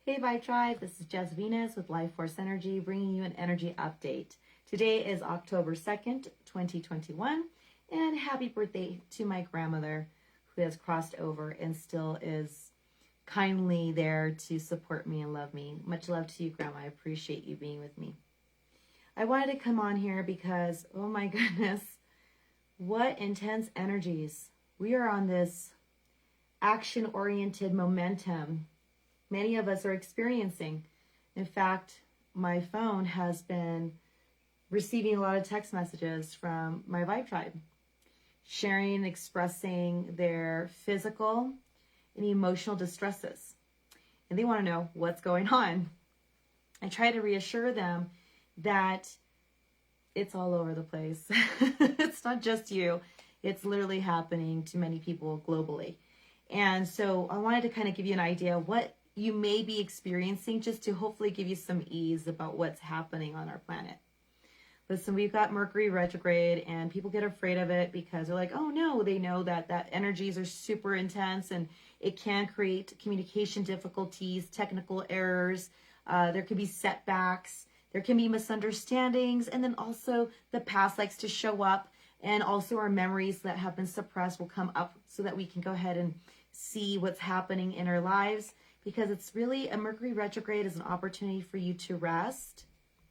Hey Vibe Tribe, this is Jess Venus with Life Force Energy, bringing you an energy update. Today is October 2nd, 2021, and happy birthday to my grandmother who has crossed over and still is kindly there to support me and love me. Much love to you, Grandma. I appreciate you being with me. I wanted to come on here because, oh my goodness, what intense energies. We are on this action-oriented momentum many of us are experiencing. In fact, my phone has been receiving a lot of text messages from my Vibe Tribe, sharing and expressing their physical and emotional distresses. And they want to know what's going on. I try to reassure them that it's all over the place. It's not just you. It's literally happening to many people globally. And so I wanted to kind of give you an idea of what you may be experiencing, just to hopefully give you some ease about what's happening on our planet. Listen, we've got Mercury Retrograde, and people get afraid of it because they're like, oh no, they know that energies are super intense and it can create communication difficulties, technical errors. There could be setbacks. There can be misunderstandings. And then also the past likes to show up, and also our memories that have been suppressed will come up so that we can go ahead and see what's happening in our lives. Because it's really, a Mercury retrograde is an opportunity for you to rest.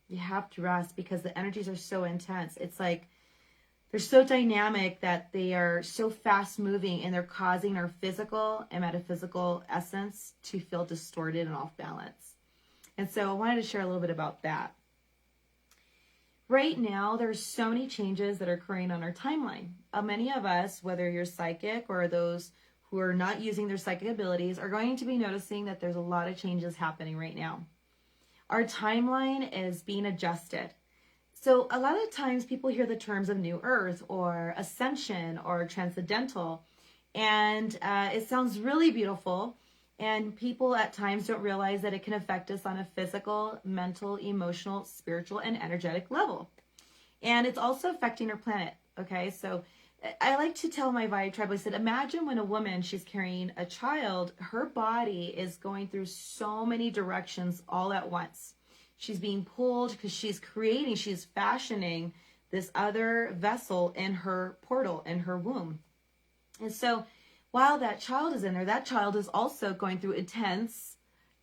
You have to rest because the energies are so intense. It's like they're so dynamic that they are so fast moving, and they're causing our physical and metaphysical essence to feel distorted and off balance. And so I wanted to share a little bit about that. Right now, there's so many changes that are occurring on our timeline. Many of us, whether you're psychic or those who are not using their psychic abilities, are going to be noticing that there's a lot of changes happening right now. Our timeline is being adjusted. So a lot of times people hear the terms of New Earth or Ascension or Transcendental, and it sounds really beautiful. And people at times don't realize that it can affect us on a physical, mental, emotional, spiritual, and energetic level. And it's also affecting our planet. Okay, so I like to tell my Vibe Tribe, I said, imagine when a woman, she's carrying a child, her body is going through so many directions all at once. She's being pulled because she's fashioning this other vessel in her portal, in her womb. And so while that child is in there, that child is also going through intense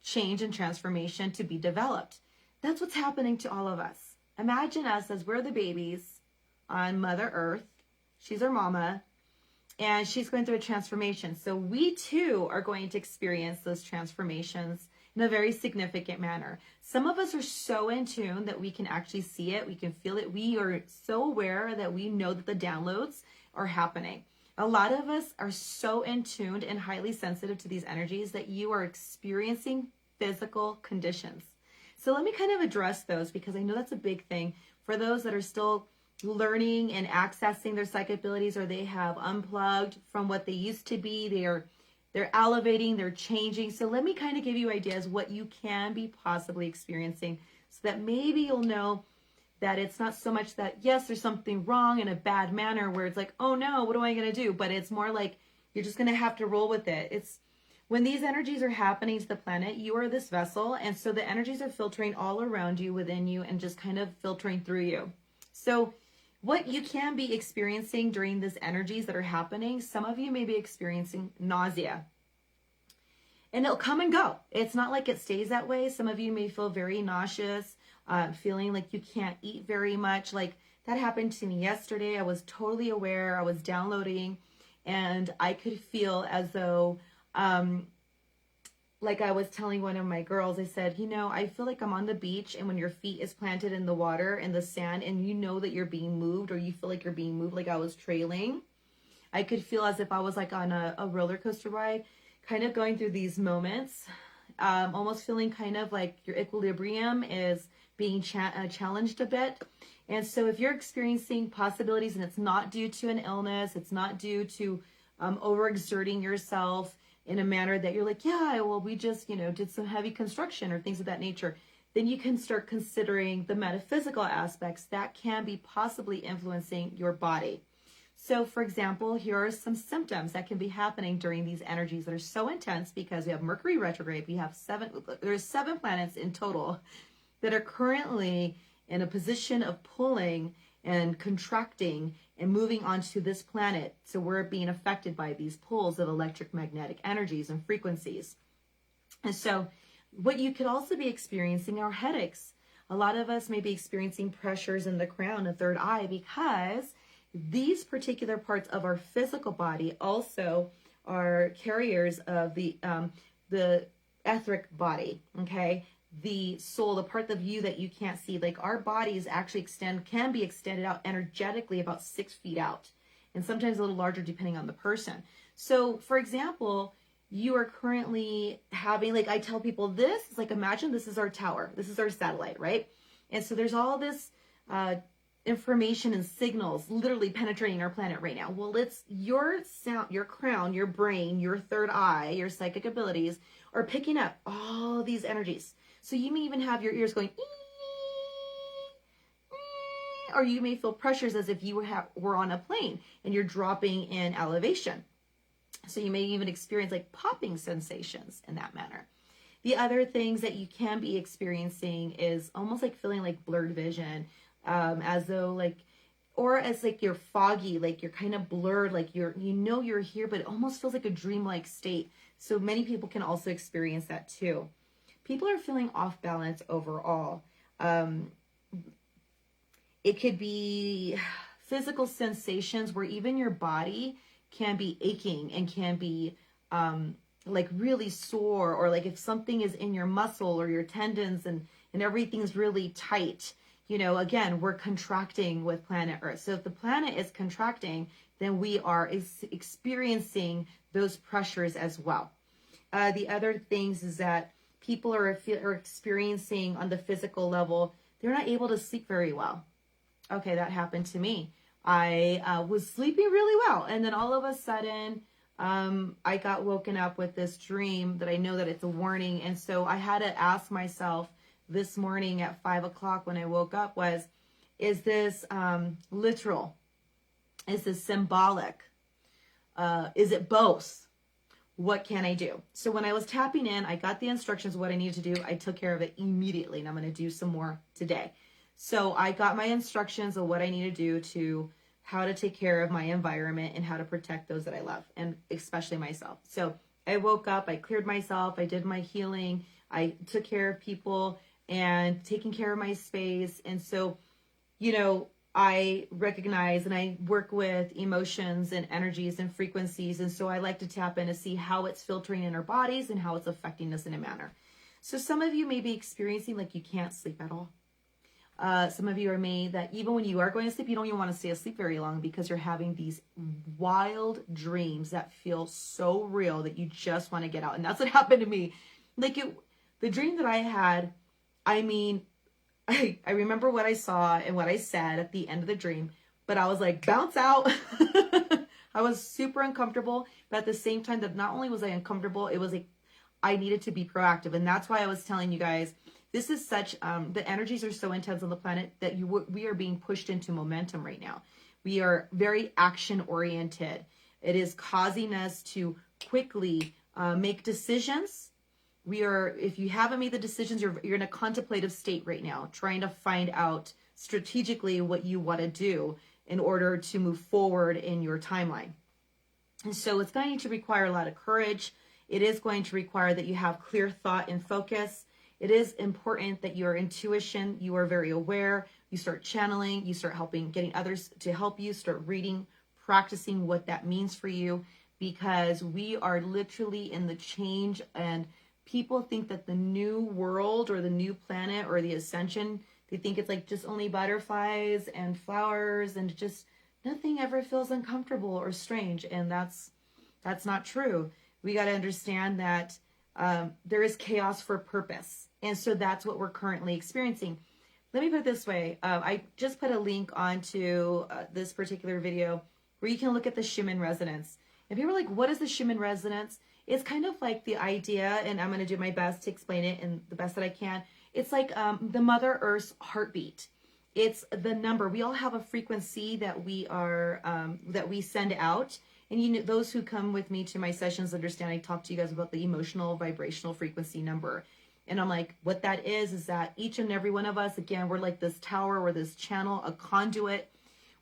change and transformation to be developed. That's what's happening to all of us. Imagine us as we're the babies on Mother Earth. She's our mama, and she's going through a transformation. So we too are going to experience those transformations in a very significant manner. Some of us are so in tune that we can actually see it. We can feel it. We are so aware that we know that the downloads are happening. A lot of us are so in tuned and highly sensitive to these energies that you are experiencing physical conditions. So let me kind of address those, because I know that's a big thing for those that are still learning and accessing their psychic abilities, or they have unplugged from what they used to be. They're elevating, they're changing. So let me kind of give you ideas what you can be possibly experiencing, so that maybe you'll know that it's not so much that, yes, there's something wrong in a bad manner where it's like, oh no, what am I going to do? But it's more like you're just going to have to roll with it. It's when these energies are happening to the planet, you are this vessel. And so the energies are filtering all around you, within you, and just kind of filtering through you. So what you can be experiencing during these energies that are happening, some of you may be experiencing nausea. And it'll come and go. It's not like it stays that way. Some of you may feel very nauseous, feeling like you can't eat very much. Like that happened to me yesterday. I was totally aware. I was downloading, and I could feel as though, like I was telling one of my girls, I said, you know, I feel like I'm on the beach, and when your feet is planted in the water and the sand, and you know that you're being moved, or you feel like you're being moved, like I was trailing. I could feel as if I was like on a roller coaster ride, kind of going through these moments, almost feeling kind of like your equilibrium is being challenged a bit. And so if you're experiencing possibilities, and it's not due to an illness, it's not due to overexerting yourself in a manner that you're like, yeah, well, we just, did some heavy construction or things of that nature, then you can start considering the metaphysical aspects that can be possibly influencing your body. So for example, here are some symptoms that can be happening during these energies that are so intense, because we have Mercury retrograde. We have there's 7 planets in total that are currently in a position of pulling and contracting and moving onto this planet. So we're being affected by these pulls of electromagnetic energies and frequencies. And so what you could also be experiencing are headaches. A lot of us may be experiencing pressures in the crown and third eye, because these particular parts of our physical body also are carriers of the etheric body, okay? The soul, the part of you that you can't see. Like, our bodies actually can be extended out energetically about 6 feet out, and sometimes a little larger depending on the person. So for example, you are currently having, like, I tell people this is like, imagine this is our tower, this is our satellite, right? And so there's all this information and signals literally penetrating our planet right now. Well, it's your sound, your crown, your brain, your third eye, your psychic abilities are picking up all these energies. So you may even have your ears going, or you may feel pressures as if you were on a plane and you're dropping in elevation. So you may even experience like popping sensations in that manner. The other things that you can be experiencing is almost like feeling like blurred vision, as though like, or as like you're foggy, like you're kind of blurred, like you're here, but it almost feels like a dreamlike state. So many people can also experience that too. People are feeling off balance overall. It could be physical sensations where even your body can be aching and can be like really sore, or like if something is in your muscle or your tendons and everything's really tight. You know, again, we're contracting with planet Earth. So if the planet is contracting, then we are experiencing those pressures as well. The other things is that people are experiencing on the physical level, they're not able to sleep very well. Okay, that happened to me. I was sleeping really well, and then all of a sudden, I got woken up with this dream that I know that it's a warning. And so I had to ask myself this morning at 5 o'clock when I woke up is this literal? Is this symbolic? Is it both? What can I do? So when I was tapping in, I got the instructions of what I needed to do. I took care of it immediately, and I'm going to do some more today. So I got my instructions of what I need to do to how to take care of my environment and how to protect those that I love, and especially myself. So I woke up, I cleared myself, I did my healing, I took care of people and taking care of my space. And so, you know, I recognize and I work with emotions and energies and frequencies. And so I like to tap in to see how it's filtering in our bodies and how it's affecting us in a manner. So some of you may be experiencing like you can't sleep at all. Some of you are made that even when you are going to sleep, you don't even want to stay asleep very long because you're having these wild dreams that feel so real that you just want to get out. And that's what happened to me. Like the dream that I had, I mean, I remember what I saw and what I said at the end of the dream, but I was like, bounce out. I was super uncomfortable, but at the same time that not only was I uncomfortable, it was like I needed to be proactive. And that's why I was telling you guys, this is such, the energies are so intense on the planet that we are being pushed into momentum right now. We are very action oriented. It is causing us to quickly make decisions. If you haven't made the decisions, you're in a contemplative state right now, trying to find out strategically what you want to do in order to move forward in your timeline. And so it's going to require a lot of courage. It is going to require that you have clear thought and focus. It is important that your intuition, you are very aware, you start channeling, you start getting others to help you, start reading, practicing what that means for you, because we are literally in the change, and people think that the new world or the new planet or the ascension, they think it's like just only butterflies and flowers and just nothing ever feels uncomfortable or strange. And that's not true. We got to understand that there is chaos for purpose. And so that's what we're currently experiencing. Let me put it this way. I just put a link onto this particular video where you can look at the Schumann resonance. And people are like, what is the Schumann resonance? It's kind of like the idea, and I'm going to do my best to explain it and the best that I can. It's like the Mother Earth's heartbeat. It's the number. We all have a frequency that we are that we send out. And you know, those who come with me to my sessions understand I talk to you guys about the emotional vibrational frequency number. And I'm like, what that is that each and every one of us, again, we're like this tower or this channel, a conduit.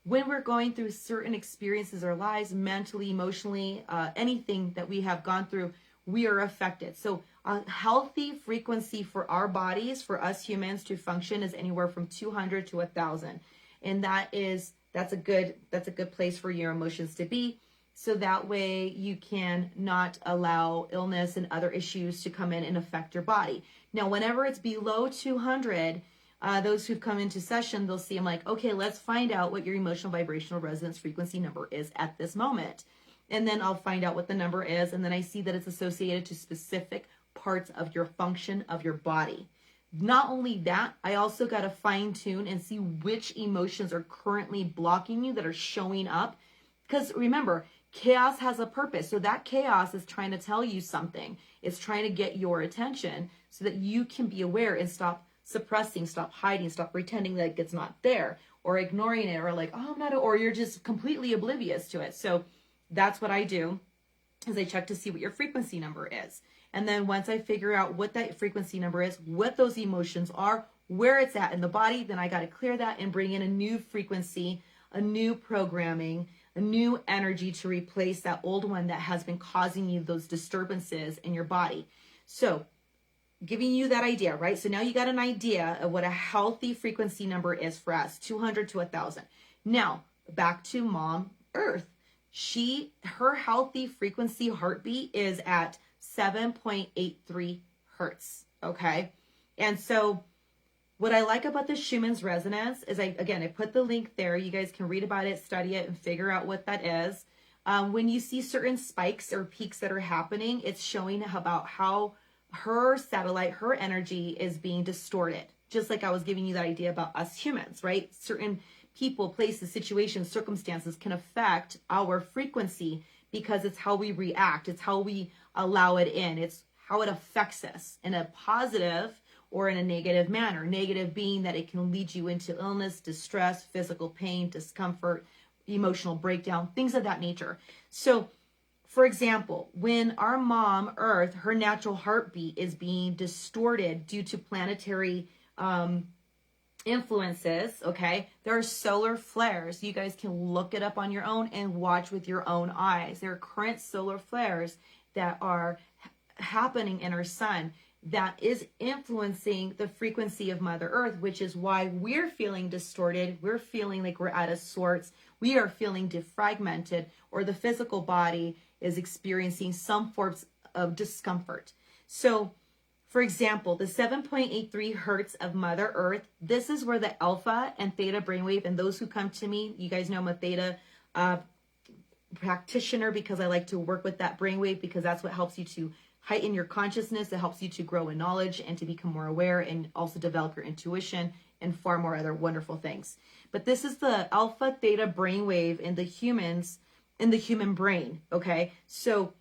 When we're going through certain experiences in our lives, mentally, emotionally, anything that we have gone through, we are affected. So a healthy frequency for our bodies, for us humans to function, is anywhere from 200 to 1,000. And that's a good place for your emotions to be. So that way you can not allow illness and other issues to come in and affect your body. Now, whenever it's below 200, those who've come into session, they'll see, I'm like, okay, let's find out what your emotional vibrational resonance frequency number is at this moment. And then I'll find out what the number is. And then I see that it's associated to specific parts of your function of your body. Not only that, I also got to fine tune and see which emotions are currently blocking you that are showing up. Because remember, chaos has a purpose. So that chaos is trying to tell you something. It's trying to get your attention so that you can be aware and stop suppressing, stop hiding, stop pretending like it's not there, or ignoring it, or like, oh, I'm not, or you're just completely oblivious to it. So that's what I do, is I check to see what your frequency number is. And then once I figure out what that frequency number is, what those emotions are, where it's at in the body, then I got to clear that and bring in a new frequency, a new programming, a new energy to replace that old one that has been causing you those disturbances in your body. So giving you that idea, right? So now you got an idea of what a healthy frequency number is for us, 200 to 1,000. Now, back to Mom Earth. Her healthy frequency heartbeat is at 7.83 hertz, okay? And so what I like about the Schumann's resonance is, I put the link there. You guys can read about it, study it, and figure out what that is. When you see certain spikes or peaks that are happening, it's showing about how her satellite, her energy is being distorted. Just like I was giving you that idea about us humans, right? Certain people, places, situations, circumstances can affect our frequency because it's how we react. It's how we allow it in. It's how it affects us in a positive or in a negative manner. Negative being that it can lead you into illness, distress, physical pain, discomfort, emotional breakdown, things of that nature. So, for example, when our Mom Earth, her natural heartbeat is being distorted due to planetary influences, okay, there are solar flares. You guys can look it up on your own and watch with your own eyes. There are current solar flares that are happening in our sun that is influencing the frequency of Mother Earth, which is why we're feeling distorted. We're feeling like we're out of sorts. We are feeling defragmented, or the physical body is experiencing some forms of discomfort. So, for example, the 7.83 hertz of Mother Earth, this is where the alpha and theta brainwave, and those who come to me, you guys know I'm a theta practitioner because I like to work with that brainwave, because that's what helps you to heighten your consciousness. It helps you to grow in knowledge and to become more aware, and also develop your intuition and far more other wonderful things. But this is the alpha theta brainwave in the human brain, okay? So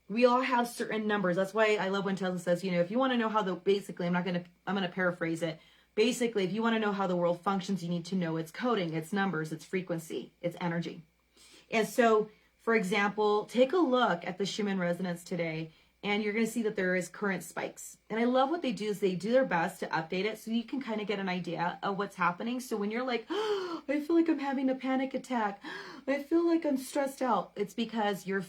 we all have certain numbers. That's why I love when Tesla says, if you want to know how I'm going to paraphrase it. Basically, if you want to know how the world functions, you need to know its coding, its numbers, its frequency, its energy. And so, for example, take a look at the Schumann resonance today, and you're going to see that there is current spikes. And I love what they do is they do their best to update it so you can kind of get an idea of what's happening. So when you're like, oh, I feel like I'm having a panic attack, I feel like I'm stressed out, it's because you're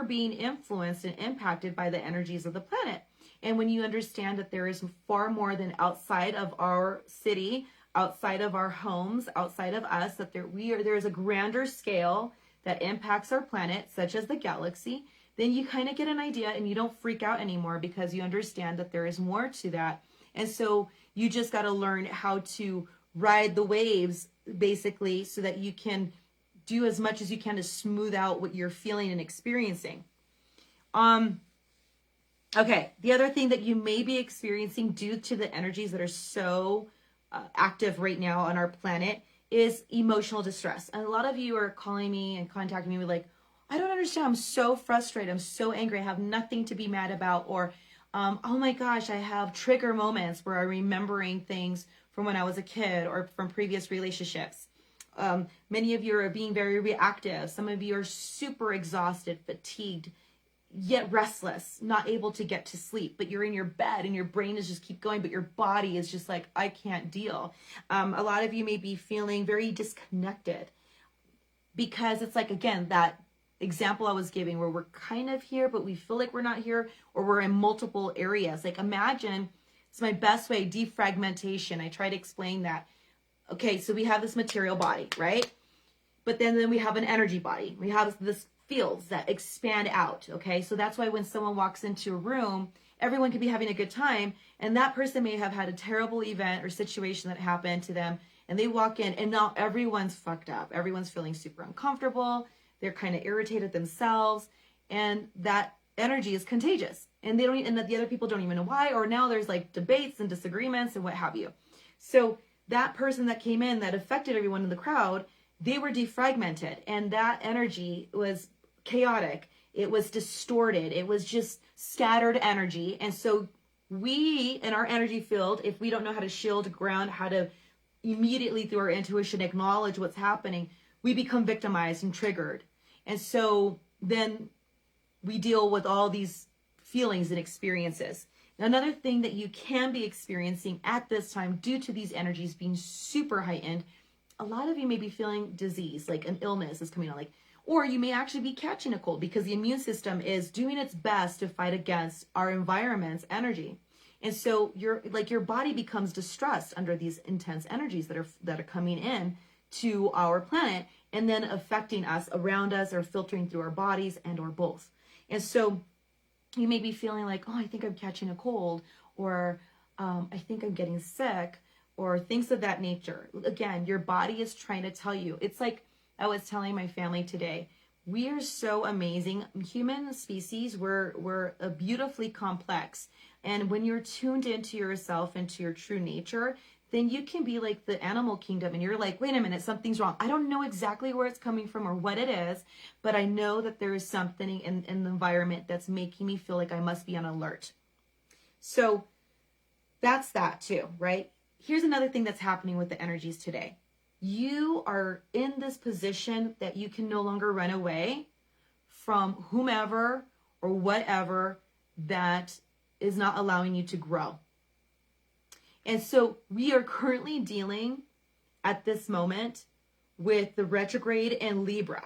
being influenced and impacted by the energies of the planet. And when you understand that there is far more than outside of our city, outside of our homes, outside of us, that there is a grander scale that impacts our planet, such as the galaxy, then you kind of get an idea and you don't freak out anymore, because you understand that there is more to that. And so you just got to learn how to ride the waves, basically, so that you can do as much as you can to smooth out what you're feeling and experiencing. Okay, the other thing that you may be experiencing due to the energies that are so active right now on our planet is emotional distress. And a lot of you are calling me and contacting me with like, I don't understand. I'm so frustrated. I'm so angry. I have nothing to be mad about. Or, oh my gosh, I have trigger moments where I'm remembering things from when I was a kid or from previous relationships. Many of you are being very reactive. Some of you are super exhausted, fatigued, yet restless, not able to get to sleep, but you're in your bed and your brain is just keep going, but your body is just like, I can't deal. A lot of you may be feeling very disconnected because it's like, again, that example I was giving where we're kind of here, but we feel like we're not here, or we're in multiple areas. Like imagine, it's my best way, defragmentation. I try to explain that. Okay, so we have this material body, right? But then we have an energy body. We have this fields that expand out, okay? So that's why when someone walks into a room, everyone could be having a good time, and that person may have had a terrible event or situation that happened to them, and they walk in, and now everyone's fucked up. Everyone's feeling super uncomfortable. They're kind of irritated themselves, and that energy is contagious. And they don't, and the other people don't even know why, or now there's like debates and disagreements and what have you. So that person that came in that affected everyone in the crowd, they were defragmented, and that energy was chaotic. It was distorted. It was just scattered energy. And so we, in our energy field, if we don't know how to shield, ground, how to immediately through our intuition acknowledge what's happening, we become victimized and triggered. And so then we deal with all these feelings and experiences. Now, another thing that you can be experiencing at this time due to these energies being super heightened, a lot of you may be feeling disease, like an illness is coming on, like, or you may actually be catching a cold because the immune system is doing its best to fight against our environment's energy. And so your body becomes distressed under these intense energies that are coming in to our planet and then affecting us around us or filtering through our bodies and or both. And so you may be feeling like, oh, I think I'm catching a cold, or I think I'm getting sick, or things of that nature. Again, your body is trying to tell you. It's like I was telling my family today, we are so amazing. Human species, we're beautifully complex. And when you're tuned into yourself, into your true nature, then you can be like the animal kingdom and you're like, wait a minute, something's wrong. I don't know exactly where it's coming from or what it is, but I know that there is something in the environment that's making me feel like I must be on alert. So that's that too, right? Here's another thing that's happening with the energies today. You are in this position that you can no longer run away from whomever or whatever that is not allowing you to grow. And so we are currently dealing at this moment with the retrograde and Libra.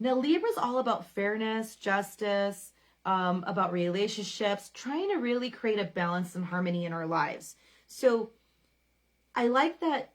Now, Libra is all about fairness, justice, about relationships, trying to really create a balance and harmony in our lives. So I like that.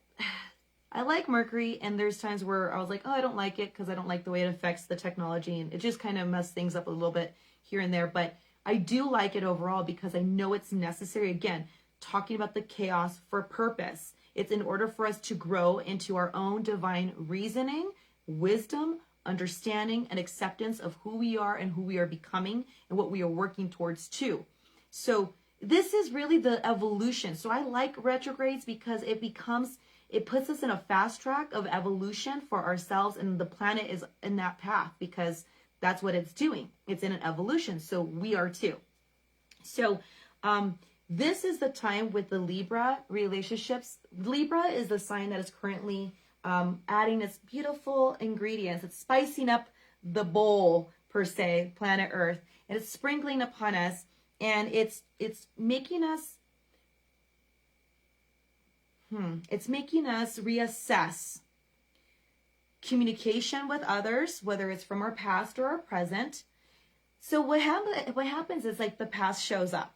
I like Mercury, and there's times where I was like, oh, I don't like it because I don't like the way it affects the technology, and it just kind of messed things up a little bit here and there. But I do like it overall because I know it's necessary. Again, talking about the chaos for purpose. It's in order for us to grow into our own divine reasoning, wisdom, understanding, and acceptance of who we are and who we are becoming and what we are working towards too. So this is really the evolution. So I like retrogrades because it puts us in a fast track of evolution for ourselves, and the planet is in that path because that's what it's doing. It's in an evolution. So we are too. So, this is the time with the Libra relationships. Libra is the sign that is currently adding its beautiful ingredients. It's spicing up the bowl, per se, planet Earth, and it's sprinkling upon us, and it's making us reassess communication with others, whether it's from our past or our present. So what happens is like the past shows up.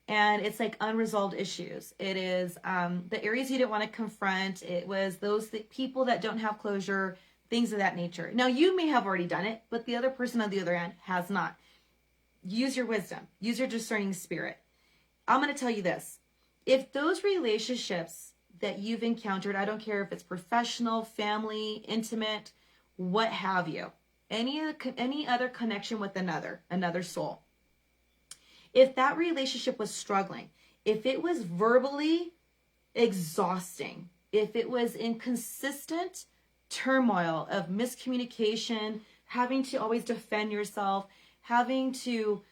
And it's like unresolved issues. It is the areas you didn't want to confront. It was those people that don't have closure, things of that nature. Now, you may have already done it, but the other person on the other end has not. Use your wisdom. Use your discerning spirit. I'm going to tell you this. If those relationships that you've encountered, I don't care if it's professional, family, intimate, what have you, any other connection with another soul, if that relationship was struggling, if it was verbally exhausting, if it was in consistent turmoil of miscommunication, having to always defend yourself, having to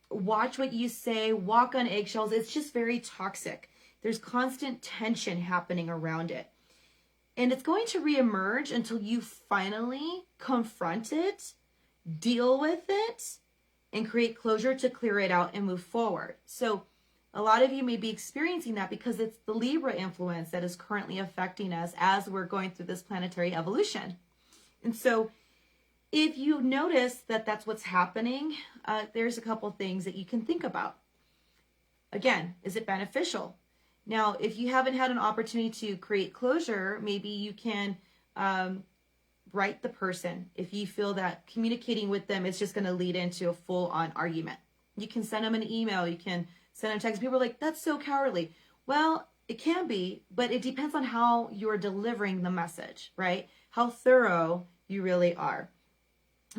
watch what you say, walk on eggshells, it's just very toxic. There's constant tension happening around it. And it's going to reemerge until you finally confront it, deal with it, and create closure to clear it out and move forward. So a lot of you may be experiencing that because it's the Libra influence that is currently affecting us as we're going through this planetary evolution. And so if you notice that that's what's happening, there's a couple things that you can think about. Again, is it beneficial? Now, if you haven't had an opportunity to create closure, maybe you can write the person if you feel that communicating with them is just going to lead into a full-on argument. You can send them an email. You can send them a text. People are like, that's so cowardly. Well, it can be, but it depends on how you're delivering the message, right? How thorough you really are.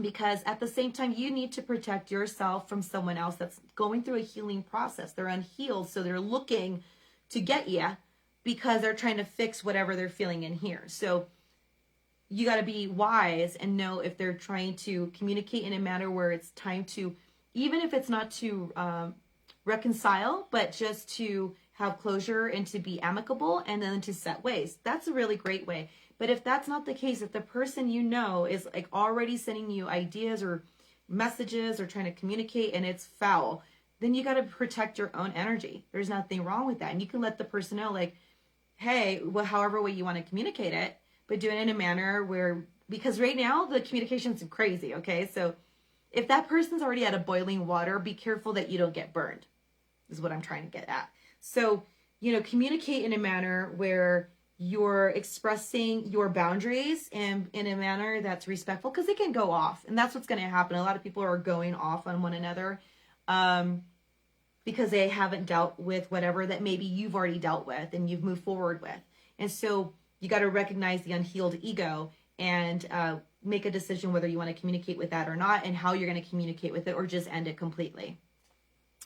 Because at the same time, you need to protect yourself from someone else that's going through a healing process. They're unhealed, so they're looking to get you because they're trying to fix whatever they're feeling in here. So you got to be wise and know if they're trying to communicate in a manner where it's time to, even if it's not to reconcile, but just to have closure and to be amicable and then to set ways. That's a really great way. But if that's not the case, if the person you know is like already sending you ideas or messages or trying to communicate and it's foul, then you got to protect your own energy. There's nothing wrong with that. And you can let the person know, like, hey, well, however way you want to communicate it, but do it in a manner where, because right now the communication's crazy, okay? So if that person's already at a boiling water, be careful that you don't get burned, is what I'm trying to get at. So, communicate in a manner where you're expressing your boundaries and in a manner that's respectful, because it can go off. And that's what's going to happen. A lot of people are going off on one another because they haven't dealt with whatever that maybe you've already dealt with and you've moved forward with. And so you got to recognize the unhealed ego and make a decision whether you want to communicate with that or not, and how you're going to communicate with it, or just end it completely.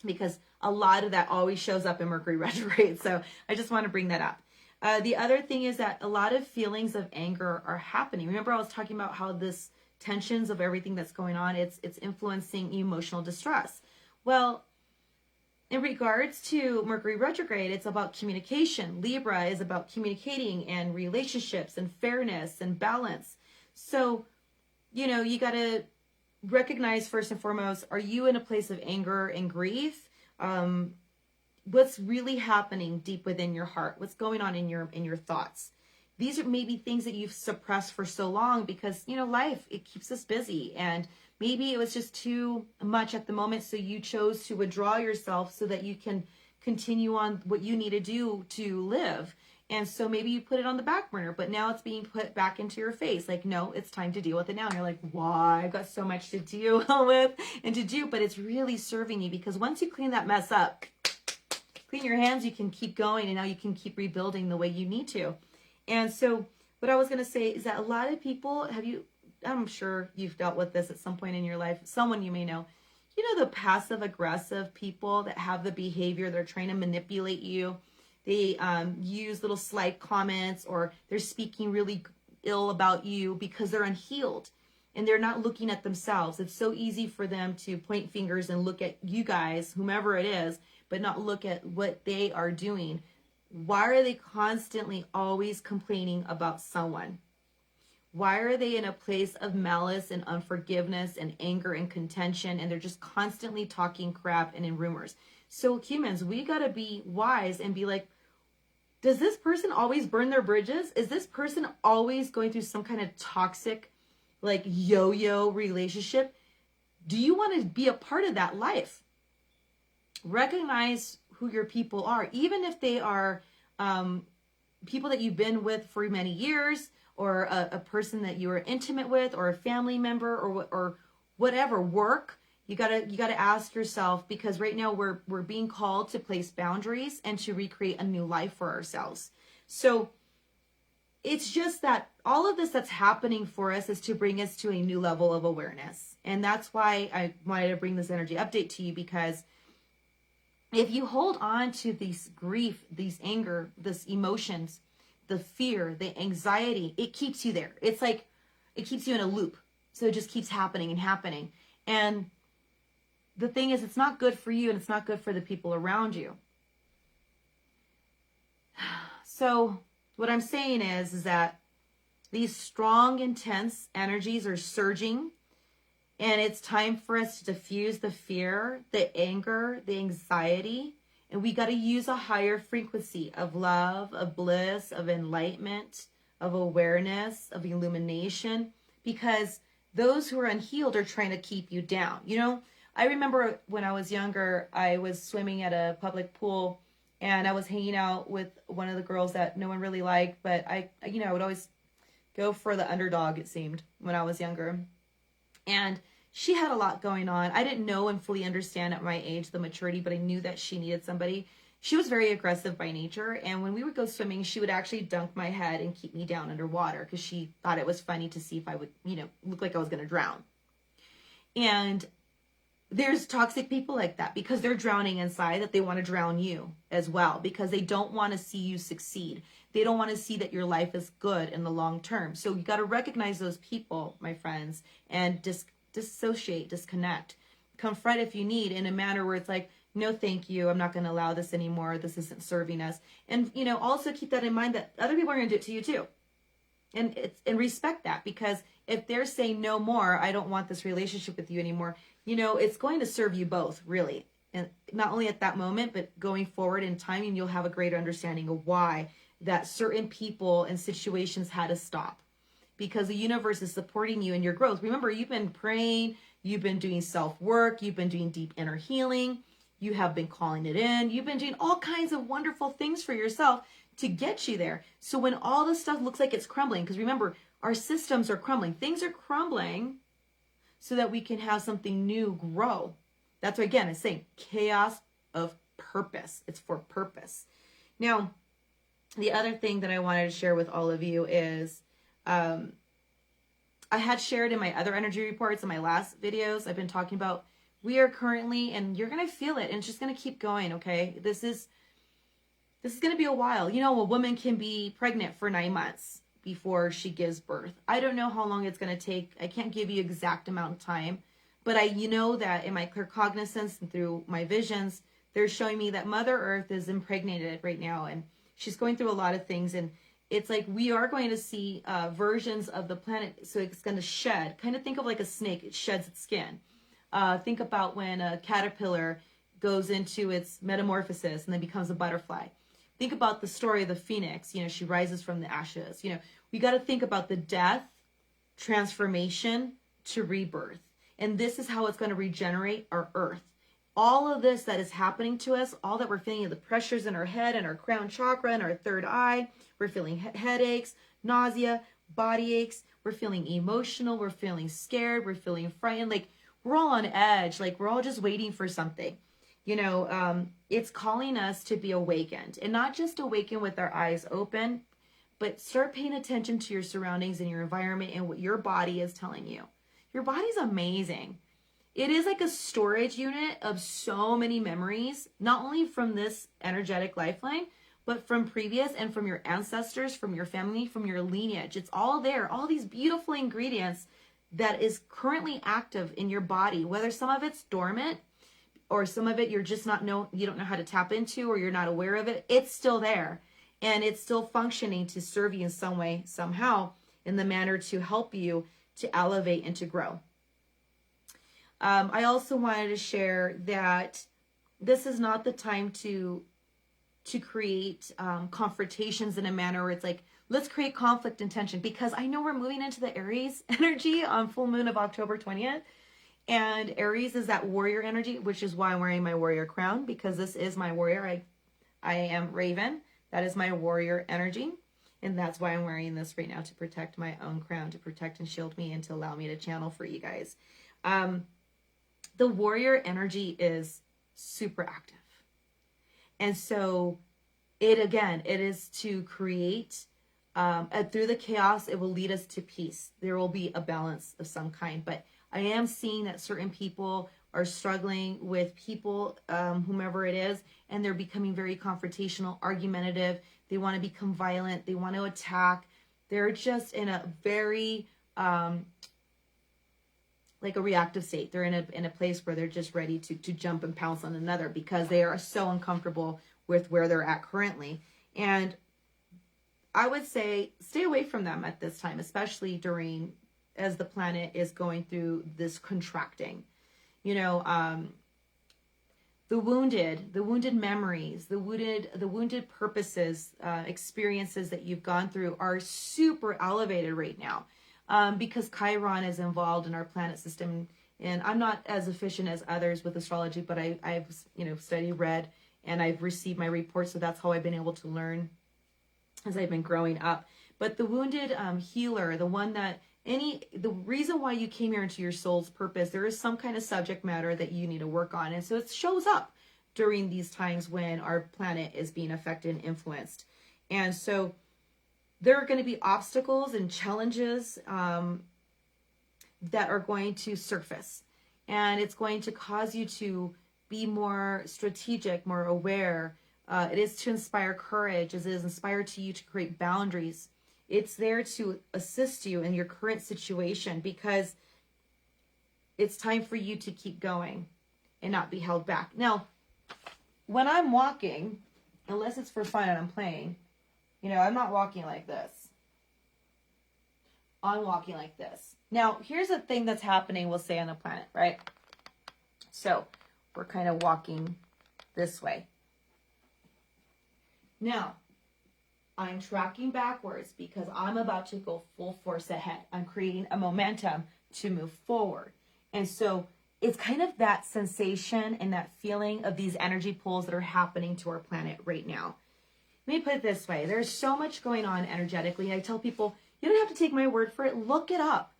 Because a lot of that always shows up in Mercury Retrograde. So I just want to bring that up. The other thing is that a lot of feelings of anger are happening. Remember, I was talking about how this tensions of everything that's going on, it's influencing emotional distress. Well, in regards to Mercury Retrograde, it's about communication. Libra is about communicating and relationships and fairness and balance. So, you got to recognize first and foremost, are you in a place of anger and grief? What's really happening deep within your heart? What's going on in your thoughts? These are maybe things that you've suppressed for so long because, life, it keeps us busy. And maybe it was just too much at the moment. So you chose to withdraw yourself so that you can continue on what you need to do to live. And so maybe you put it on the back burner, but now it's being put back into your face. Like, no, it's time to deal with it now. And you're like, why? I've got so much to deal with and to do, but it's really serving you, because once you clean that mess up, clean your hands, you can keep going, and now you can keep rebuilding the way you need to. And so what I was going to say is that a lot of people, I'm sure you've dealt with this at some point in your life, someone you may know, the passive aggressive people that have the behavior, they're trying to manipulate you. They use little slight comments, or they're speaking really ill about you because they're unhealed and they're not looking at themselves. It's so easy for them to point fingers and look at you guys, whomever it is, but not look at what they are doing. Why are they constantly always complaining about someone? Why are they in a place of malice and unforgiveness and anger and contention, and they're just constantly talking crap and in rumors? So humans, we got to be wise and be like, does this person always burn their bridges? Is this person always going through some kind of toxic, like yo-yo relationship? Do you want to be a part of that life? Recognize who your people are, even if they are people that you've been with for many years, or a person that you are intimate with, or a family member, or whatever. Work. You gotta ask yourself, because right now we're being called to place boundaries and to recreate a new life for ourselves. So it's just that all of this that's happening for us is to bring us to a new level of awareness. And that's why I wanted to bring this energy update to you, because if you hold on to these grief, these anger, this emotions, the fear, the anxiety, it keeps you there. It's like, it keeps you in a loop. So it just keeps happening and happening. And the thing is, it's not good for you, and it's not good for the people around you. So what I'm saying is that these strong, intense energies are surging, and it's time for us to diffuse the fear, the anger, the anxiety, and we got to use a higher frequency of love, of bliss, of enlightenment, of awareness, of illumination, because those who are unhealed are trying to keep you down. You know, I remember when I was younger, I was swimming at a public pool, and I was hanging out with one of the girls that no one really liked, but I would always go for the underdog, it seemed, when I was younger. And she had a lot going on. I didn't know and fully understand at my age the maturity, but I knew that she needed somebody. She was very aggressive by nature, and when we would go swimming, she would actually dunk my head and keep me down underwater because she thought it was funny to see if I would, look like I was going to drown. And there's toxic people like that because they're drowning inside, that they want to drown you as well because they don't want to see you succeed. They don't want to see that your life is good in the long term. So you got to recognize those people, my friends, and dissociate, disconnect, confront if you need in a manner where it's like, no, thank you. I'm not going to allow this anymore. This isn't serving us. And, also keep that in mind that other people are going to do it to you too. And respect that, because if they're saying no more, I don't want this relationship with you anymore, it's going to serve you both, really. And not only at that moment, but going forward in time, and you'll have a greater understanding of why that certain people and situations had to stop, because the universe is supporting you in your growth. Remember, you've been praying, you've been doing self-work, you've been doing deep inner healing, you have been calling it in, you've been doing all kinds of wonderful things for yourself to get you there. So when all this stuff looks like it's crumbling, because remember, our systems are crumbling, things are crumbling so that we can have something new grow. That's why, again, it's saying chaos of purpose. It's for purpose. Now, the other thing that I wanted to share with all of you is, I had shared in my other energy reports in my last videos, I've been talking about, we are currently, and you're going to feel it, and it's just going to keep going, okay? This is going to be a while. A woman can be pregnant for 9 months before she gives birth. I don't know how long it's going to take. I can't give you exact amount of time, but I know that in my clear cognizance and through my visions, they're showing me that Mother Earth is impregnated right now, and she's going through a lot of things, and it's like we are going to see versions of the planet, so it's going to shed. Kind of think of like a snake, it sheds its skin. Think about when a caterpillar goes into its metamorphosis and then becomes a butterfly. Think about the story of the phoenix. She rises from the ashes. We got to think about the death, transformation to rebirth. And this is how it's going to regenerate our earth. All of this that is happening to us, all that we're feeling, the pressures in our head and our crown chakra and our third eye, we're feeling headaches, nausea, body aches, we're feeling emotional, we're feeling scared, we're feeling frightened, like we're all on edge, like we're all just waiting for something. It's calling us to be awakened, and not just awaken with our eyes open, but start paying attention to your surroundings and your environment and what your body is telling you. Your body's amazing. It is like a storage unit of so many memories, not only from this energetic lifeline, but from previous and from your ancestors, from your family, from your lineage. It's all there, all these beautiful ingredients that is currently active in your body, whether some of it's dormant or some of it you don't know how to tap into, or you're not aware of it. It's still there, and it's still functioning to serve you in some way, somehow, in the manner to help you to elevate and to grow. I also wanted to share that this is not the time to create confrontations in a manner where it's like, let's create conflict and tension, because I know we're moving into the Aries energy on full moon of October 20th. And Aries is that warrior energy, which is why I'm wearing my warrior crown, because this is my warrior. I am Raven. That is my warrior energy. And that's why I'm wearing this right now, to protect my own crown, to protect and shield me, and to allow me to channel for you guys. The warrior energy is super active. And so it is to create, through the chaos, it will lead us to peace. There will be a balance of some kind. But I am seeing that certain people are struggling with people, whomever it is, and they're becoming very confrontational, argumentative. They want to become violent. They want to attack. They're just in a very, like a reactive state. They're in a place where they're just ready to jump and pounce on another, because they are so uncomfortable with where they're at currently. And I would say stay away from them at this time, especially as the planet is going through this contracting. You know, the wounded memories, the wounded purposes, experiences that you've gone through are super elevated right now, because Chiron is involved in our planet system. And I'm not as efficient as others with astrology, but I've studied, read, and I've received my reports. So that's how I've been able to learn as I've been growing up. But the wounded healer, the one that the reason why you came here into your soul's purpose, there is some kind of subject matter that you need to work on. And so it shows up during these times when our planet is being affected and influenced. And so there are going to be obstacles and challenges that are going to surface. And it's going to cause you to be more strategic, more aware. It is to inspire courage, as it is inspired to you to create boundaries. It's there to assist you in your current situation, because it's time for you to keep going and not be held back. Now, when I'm walking, unless it's for fun and I'm playing, I'm not walking like this. I'm walking like this. Now, here's a thing that's happening, we'll say, on the planet, right? So we're kind of walking this way. Now, I'm tracking backwards because I'm about to go full force ahead. I'm creating a momentum to move forward. And so it's kind of that sensation and that feeling of these energy pulls that are happening to our planet right now. Let me put it this way. There's so much going on energetically. I tell people, you don't have to take my word for it. Look it up.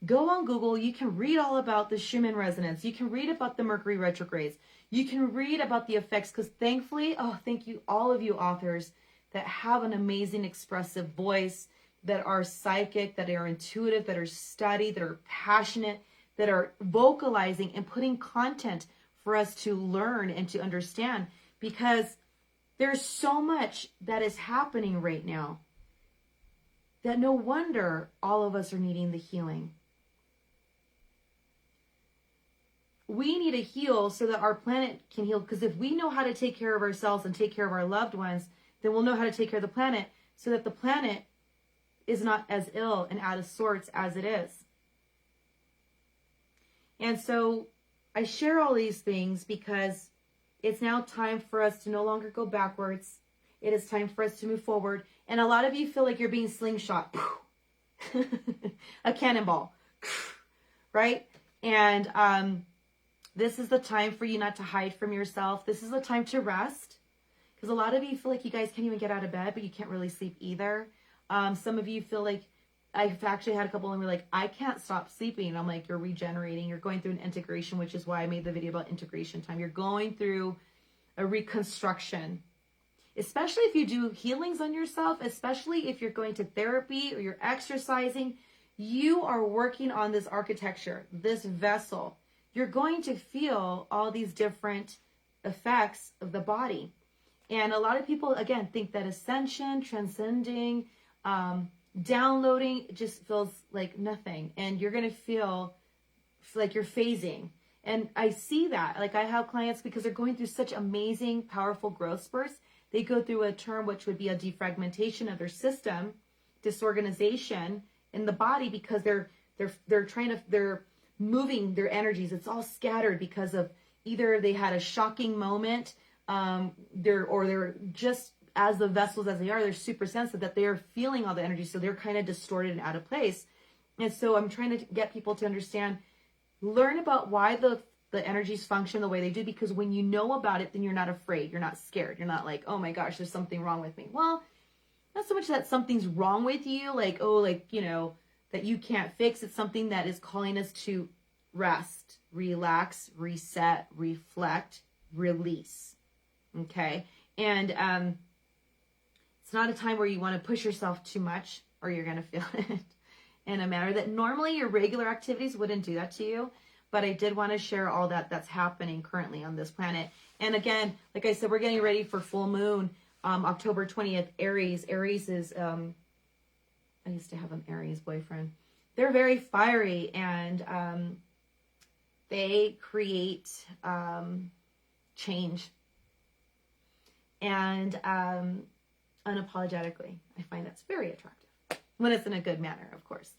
Go on Google. You can read all about the Schumann resonance. You can read about the Mercury retrogrades. You can read about the effects, because thankfully, thank you, all of you authors that have an amazing expressive voice, that are psychic, that are intuitive, that are studied, that are passionate, that are vocalizing and putting content for us to learn and to understand, because there's so much that is happening right now that no wonder all of us are needing the healing. We need to heal so that our planet can heal, because if we know how to take care of ourselves and take care of our loved ones, then we'll know how to take care of the planet so that the planet is not as ill and out of sorts as it is. And so I share all these things because it's now time for us to no longer go backwards. It is time for us to move forward. And a lot of you feel like you're being slingshot. A cannonball. Right? And this is the time for you not to hide from yourself. This is the time to rest. Because a lot of you feel like you guys can't even get out of bed, but you can't really sleep either. Some of you feel like, I've actually had a couple of them who are like, I can't stop sleeping. And I'm like, you're regenerating. You're going through an integration, which is why I made the video about integration time. You're going through a reconstruction. Especially if you do healings on yourself, especially if you're going to therapy or you're exercising, you are working on this architecture, this vessel. You're going to feel all these different effects of the body. And a lot of people, again, think that ascension, transcending, downloading just feels like nothing. And you're going to feel like you're phasing. And I see that. Like, I have clients, because they're going through such amazing, powerful growth spurts. They go through a term which would be a defragmentation of their system, disorganization in the body, because they're moving their energies. It's all scattered because of either they had a shocking moment, they're just, as the vessels as they are, they're super sensitive, that they are feeling all the energy, so they're kind of distorted and out of place. And so I'm trying to get people to understand, learn about why the energies function the way they do, because when you know about it, then you're not afraid, you're not scared, you're not like, oh my gosh, there's something wrong with me. Well, not so much that something's wrong with you, like, that you can't fix. It's something that is calling us to rest, relax, reset, reflect, release. Okay? And it's not a time where you want to push yourself too much, or you're going to feel it in a manner that normally your regular activities wouldn't do that to you. But I did want to share all that's happening currently on this planet. And again, like I said, we're getting ready for full moon, October 20th, Aries. Aries is, I used to have an Aries boyfriend. They're very fiery, and they create change. And unapologetically. I find that's very attractive when it's in a good manner, of course.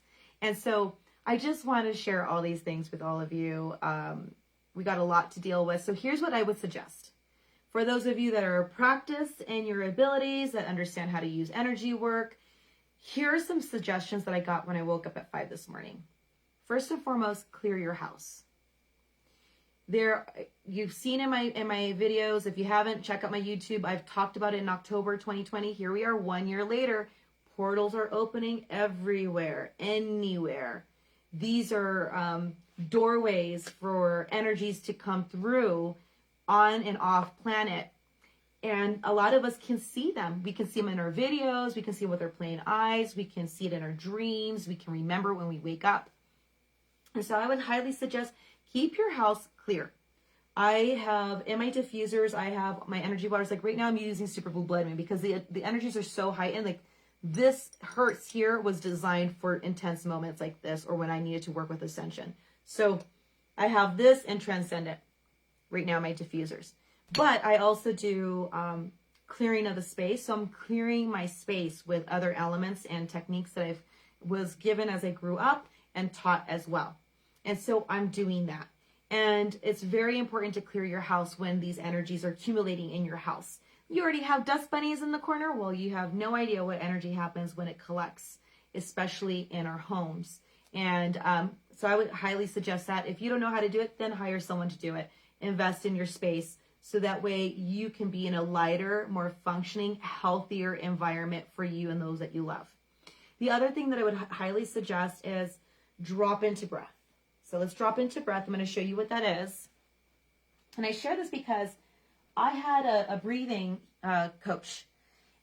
And so I just want to share all these things with all of you. We got a lot to deal with. So here's what I would suggest. For those of you that are practiced in your abilities, that understand how to use energy work, here are some suggestions that I got when I woke up at 5 this morning. First and foremost, clear your house. You've seen in my videos. If you haven't, check out my YouTube. I've talked about it in October 2020. Here we are 1 year later. Portals are opening everywhere, anywhere. These are doorways for energies to come through on and off planet. And a lot of us can see them. We can see them in our videos. We can see them with our plain eyes. We can see it in our dreams. We can remember when we wake up. And so I would highly suggest keep your house clear. I have, in my diffusers, I have my energy waters. Like right now I'm using Super Blue Blood Moon because the energies are so high. And like this hertz here was designed for intense moments like this, or when I needed to work with Ascension. So I have this and Transcendent right now, my diffusers. But I also do clearing of the space. So I'm clearing my space with other elements and techniques that I was given as I grew up and taught as well. And so I'm doing that. And it's very important to clear your house when these energies are accumulating in your house. You already have dust bunnies in the corner. Well, you have no idea what energy happens when it collects, especially in our homes. And so I would highly suggest that. If you don't know how to do it, then hire someone to do it. Invest in your space so that way you can be in a lighter, more functioning, healthier environment for you and those that you love. The other thing that I would highly suggest is drop into breath. So let's drop into breath. I'm going to show you what that is. And I share this because I had a breathing coach.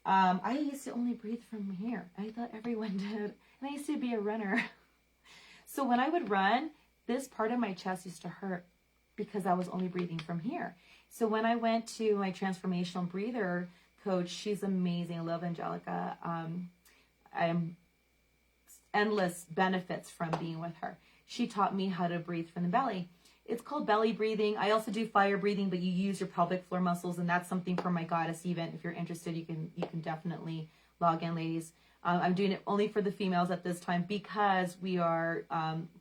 I used to only breathe from here. I thought everyone did. And I used to be a runner. So when I would run, this part of my chest used to hurt because I was only breathing from here. So when I went to my transformational breather coach, she's amazing. I love Angelica. I'm endless benefits from being with her. She taught me how to breathe from the belly. It's called belly breathing. I also do fire breathing, but you use your pelvic floor muscles, and that's something for my goddess event. If you're interested, you can definitely log in, ladies. I'm doing it only for the females at this time because we are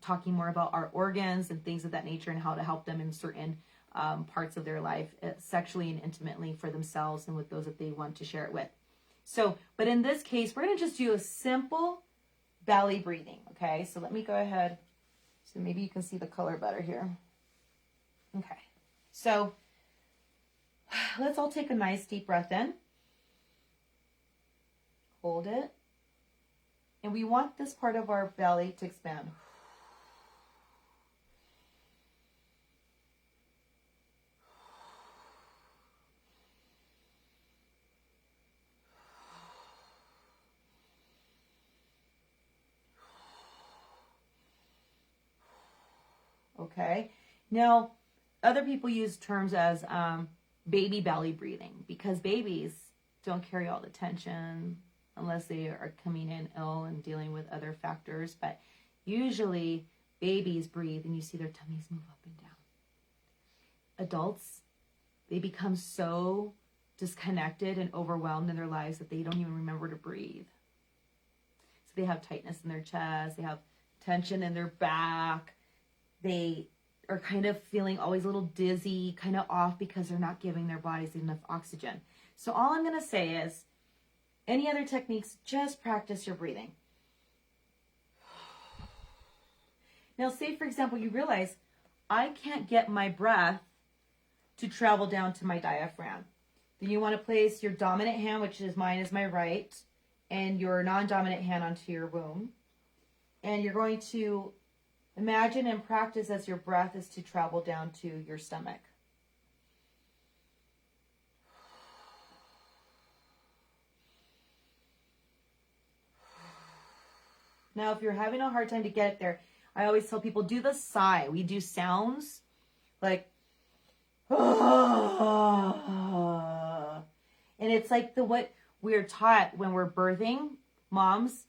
talking more about our organs and things of that nature and how to help them in certain parts of their life, sexually and intimately for themselves and with those that they want to share it with. So, but in this case, we're going to just do a simple belly breathing, okay? So let me go ahead. So maybe you can see the color better here. Okay. So let's all take a nice deep breath in. Hold it. And we want this part of our belly to expand. Okay. Now, other people use terms as baby belly breathing because babies don't carry all the tension unless they are coming in ill and dealing with other factors. But usually babies breathe and you see their tummies move up and down. Adults, they become so disconnected and overwhelmed in their lives that they don't even remember to breathe. So they have tightness in their chest, they have tension in their back. They are kind of feeling always a little dizzy, kind of off because they're not giving their bodies enough oxygen. So all I'm going to say is, any other techniques, just practice your breathing. Now, say, for example, you realize, I can't get my breath to travel down to my diaphragm. Then you want to place your dominant hand, which is mine is my right, and your non-dominant hand onto your womb. And you're going to imagine and practice as your breath is to travel down to your stomach. Now, if you're having a hard time to get it there, I always tell people, do the sigh. We do sounds like, and it's like what we're taught when we're birthing. Moms,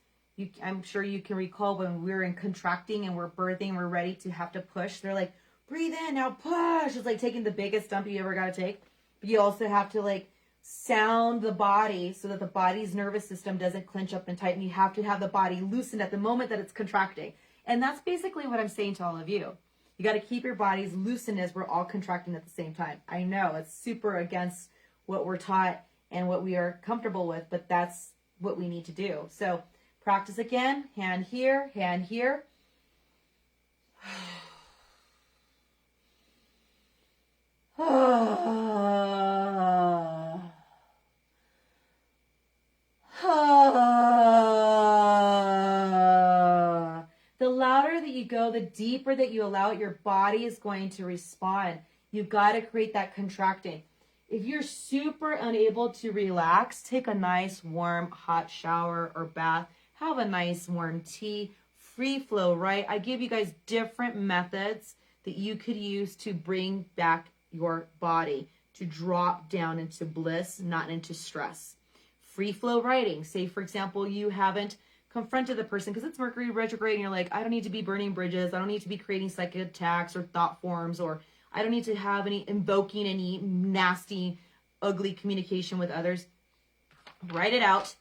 I'm sure you can recall when we're in contracting and we're birthing, we're ready to have to push. They're like, breathe in, now push. It's like taking the biggest dump you ever got to take. But you also have to like sound the body so that the body's nervous system doesn't clench up and tighten. You have to have the body loosened at the moment that it's contracting. And that's basically what I'm saying to all of you. You got to keep your bodies loosened as we're all contracting at the same time. I know it's super against what we're taught and what we are comfortable with, but that's what we need to do. So practice again, hand here, hand here. The louder that you go, the deeper that you allow it, your body is going to respond. You've got to create that contracting. If you're super unable to relax, take a nice warm hot shower or bath. Have a nice warm tea. Free flow, right? I give you guys different methods that you could use to bring back your body, to drop down into bliss, not into stress. Free flow writing. Say, for example, you haven't confronted the person because it's Mercury retrograde and you're like, I don't need to be burning bridges. I don't need to be creating psychic attacks or thought forms, or I don't need to have any invoking any nasty, ugly communication with others. Write it out.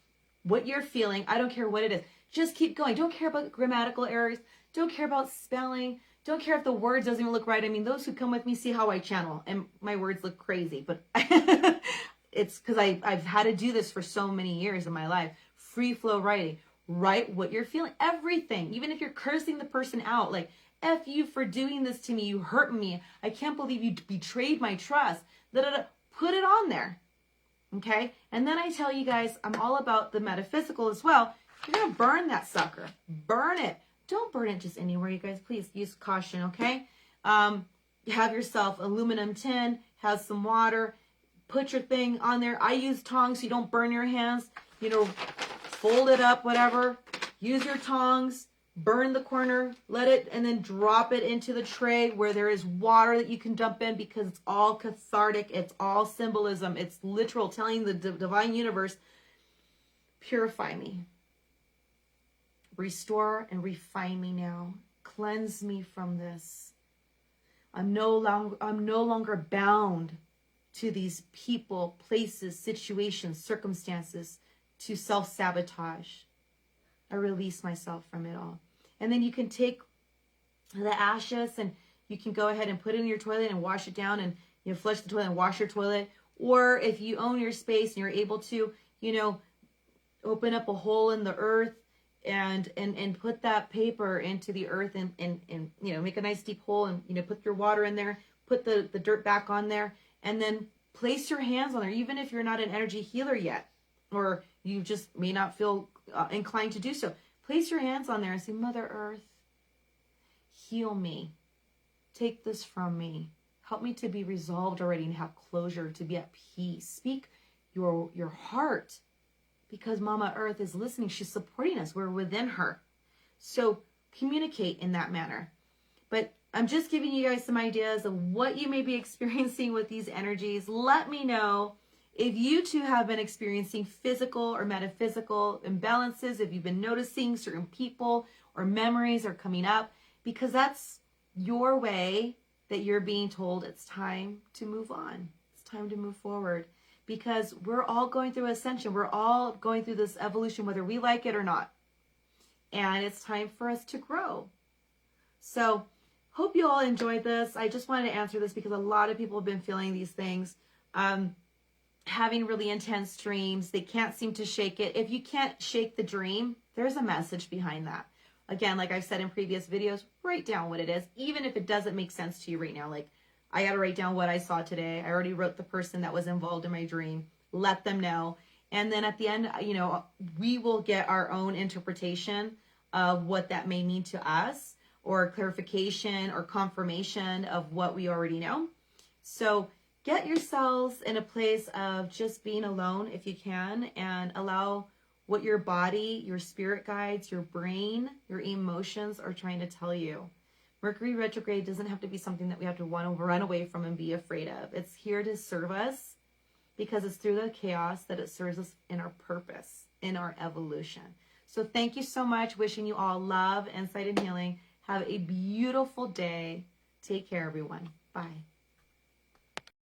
What you're feeling. I don't care what it is. Just keep going. Don't care about grammatical errors. Don't care about spelling. Don't care if the words doesn't even look right. I mean, those who come with me see how I channel, and my words look crazy, but it's because I've had to do this for so many years in my life. Free flow writing. Write what you're feeling. Everything. Even if you're cursing the person out, like, F you for doing this to me. You hurt me. I can't believe you betrayed my trust. Put it on there. Okay? And then I tell you guys, I'm all about the metaphysical as well. You're going to burn that sucker. Burn it. Don't burn it just anywhere, you guys. Please use caution, okay? Have yourself aluminum tin, have some water, put your thing on there. I use tongs so you don't burn your hands. You know, fold it up, whatever. Use your tongs, burn the corner, let it, and then drop it into the tray where there is water that you can dump in, because it's all cathartic. It's all symbolism. It's literal, telling the divine universe, purify me. Restore and refine me now. Cleanse me from this. I'm no longer bound to these people, places, situations, circumstances to self-sabotage. I release myself from it all. And then you can take the ashes and you can go ahead and put it in your toilet and wash it down, and flush the toilet and wash your toilet. Or if you own your space and you're able to, open up a hole in the earth and put that paper into the earth and make a nice deep hole and put your water in there, put the dirt back on there, and then place your hands on there, even if you're not an energy healer yet, or you just may not feel inclined to do so. Place your hands on there and say, Mother Earth, heal me. Take this from me. Help me to be resolved already and have closure, to be at peace. Speak your heart. Because Mama Earth is listening. She's supporting us. We're within her. So communicate in that manner. But I'm just giving you guys some ideas of what you may be experiencing with these energies. Let me know if you too have been experiencing physical or metaphysical imbalances, if you've been noticing certain people or memories are coming up, because that's your way that you're being told it's time to move on. It's time to move forward. Because we're all going through ascension. We're all going through this evolution, whether we like it or not. And it's time for us to grow. So, hope you all enjoyed this. I just wanted to answer this because a lot of people have been feeling these things. Having really intense dreams. They can't seem to shake it. If you can't shake the dream, there's a message behind that. Again, like I've said in previous videos, write down what it is. Even if it doesn't make sense to you right now. Like, I got to write down what I saw today. I already wrote the person that was involved in my dream. Let them know. And then at the end, we will get our own interpretation of what that may mean to us, or clarification or confirmation of what we already know. So get yourselves in a place of just being alone if you can, and allow what your body, your spirit guides, your brain, your emotions are trying to tell you. Mercury retrograde doesn't have to be something that we have to want to run away from and be afraid of. It's here to serve us, because it's through the chaos that it serves us in our purpose, in our evolution. So thank you so much. Wishing you all love, insight, and healing. Have a beautiful day. Take care, everyone. Bye.